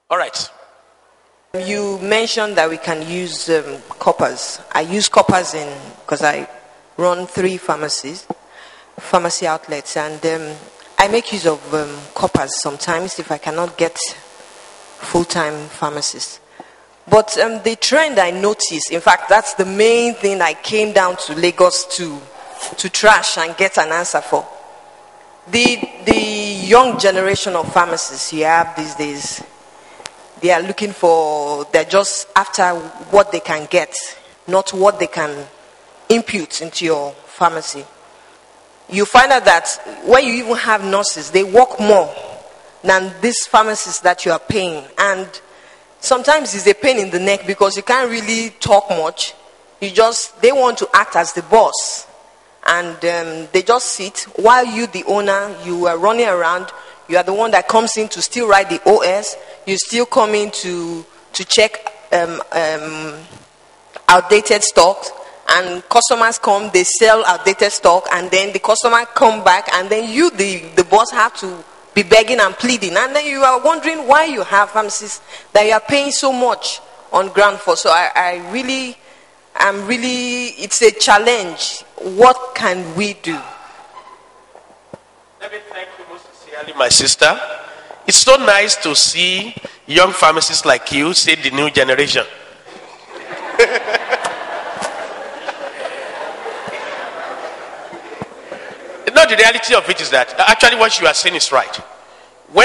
All right. You mentioned that we can use coppers. I use coppers because I run 3 pharmacy outlets, and I make use of coppers sometimes if I cannot get full-time pharmacists. But the trend I noticed, in fact, that's the main thing I came down to Lagos to trash and get an answer for. The young generation of pharmacists you have these days, they're just after what they can get, not what they can impute into your pharmacy. You find out that when you even have nurses, they work more than these pharmacists that you are paying. And sometimes it's a pain in the neck because you can't really talk much. They want to act as the boss. And they just sit while you, the owner, you are running around. You are the one that comes in to still write the OS. You still come in to check outdated stocks. And customers come, they sell outdated stock. And then the customer come back. And then you, the boss, have to be begging and pleading. And then you are wondering why you have pharmacists that you are paying so much on ground for. So it's a challenge. What can we do? Let me thank you most sincerely, my sister. It's so nice to see young pharmacists like you say the new generation. No, the reality of it is that actually what you are saying is right. Before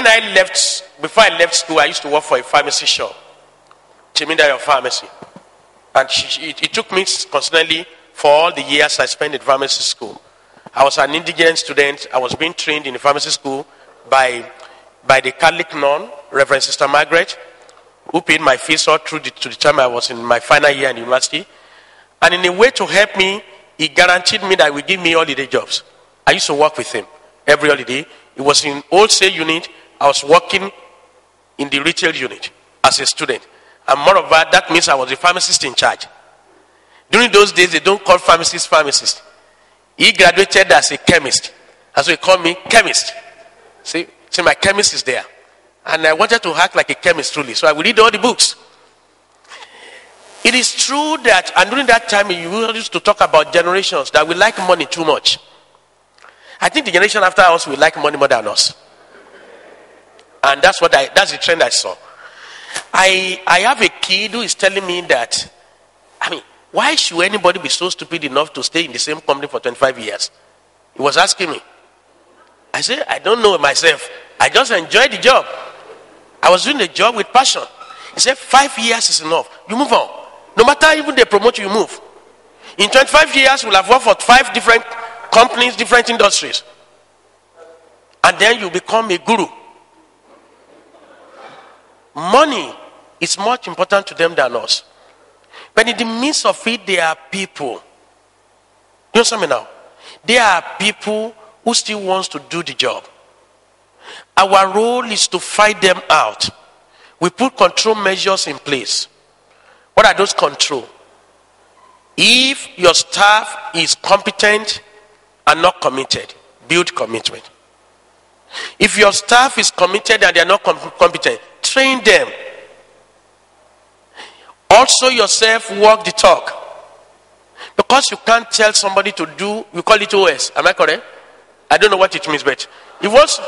I left school, I used to work for a pharmacy shop, Chimindaya Pharmacy. And it took me constantly for all the years I spent in pharmacy school. I was an indigent student. I was being trained in the pharmacy school by the Catholic nun, Reverend Sister Margaret, who paid my fees all through to the time I was in my final year in university. And in a way to help me, he guaranteed me that he would give me holiday jobs. I used to work with him every holiday. It was in wholesale unit. I was working in the retail unit as a student. And moreover, that means I was a pharmacist in charge. During those days, they don't call pharmacist. He graduated as a chemist. And so he called me chemist. See, my chemist is there. And I wanted to act like a chemist truly. So I would read all the books. It is true that, and during that time, you used to talk about generations that we like money too much. I think the generation after us will like money more than us. And that's the trend I saw. I have a kid who is telling me that, why should anybody be so stupid enough to stay in the same company for 25 years? He was asking me. I said, I don't know myself. I just enjoy the job. I was doing the job with passion. He said, 5 years is enough. You move on. No matter even they promote you, you move. In 25 years, we'll have worked for 5 different companies, different industries. And then you become a guru. Money is much important to them than us. But in the midst of it, there are people. You know something now? There are people who still wants to do the job. Our role is to fight them out. We put control measures in place. What are those control? If your staff is competent and not committed, build commitment. If your staff is committed and they are not competent, train them. Also yourself walk the talk. Because you can't tell somebody to do, we call it OS. Am I correct? I don't know what it means, but it was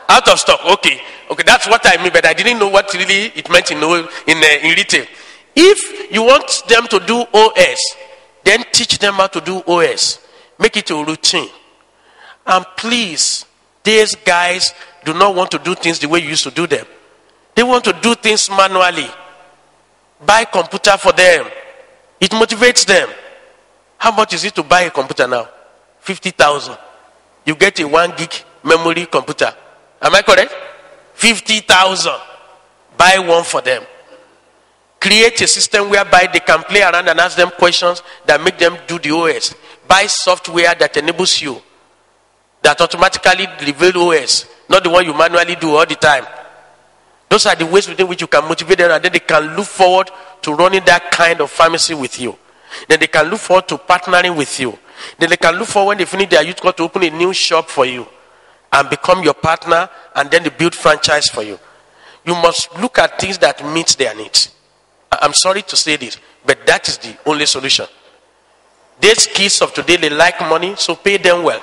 out of stock. Okay, that's what I mean, but I didn't know what really it meant in retail. If you want them to do OS, then teach them how to do OS. Make it a routine. And please, these guys do not want to do things the way you used to do them. They want to do things manually. Buy a computer for them. It motivates them. How much is it to buy a computer now? 50,000. You get a 1 gig memory computer. Am I correct? 50,000. Buy one for them. Create a system whereby they can play around and ask them questions that make them do the OS. Buy software that enables you, that automatically reveal OS, not the one you manually do all the time. Those are the ways within which you can motivate them, and then they can look forward to running that kind of pharmacy with you. Then they can look forward to partnering with you. Then they can look forward when they finish their youth course to open a new shop for you and become your partner, and then they build franchise for you. You must look at things that meet their needs. I'm sorry to say this, but that is the only solution. These kids of today, they like money, so pay them well.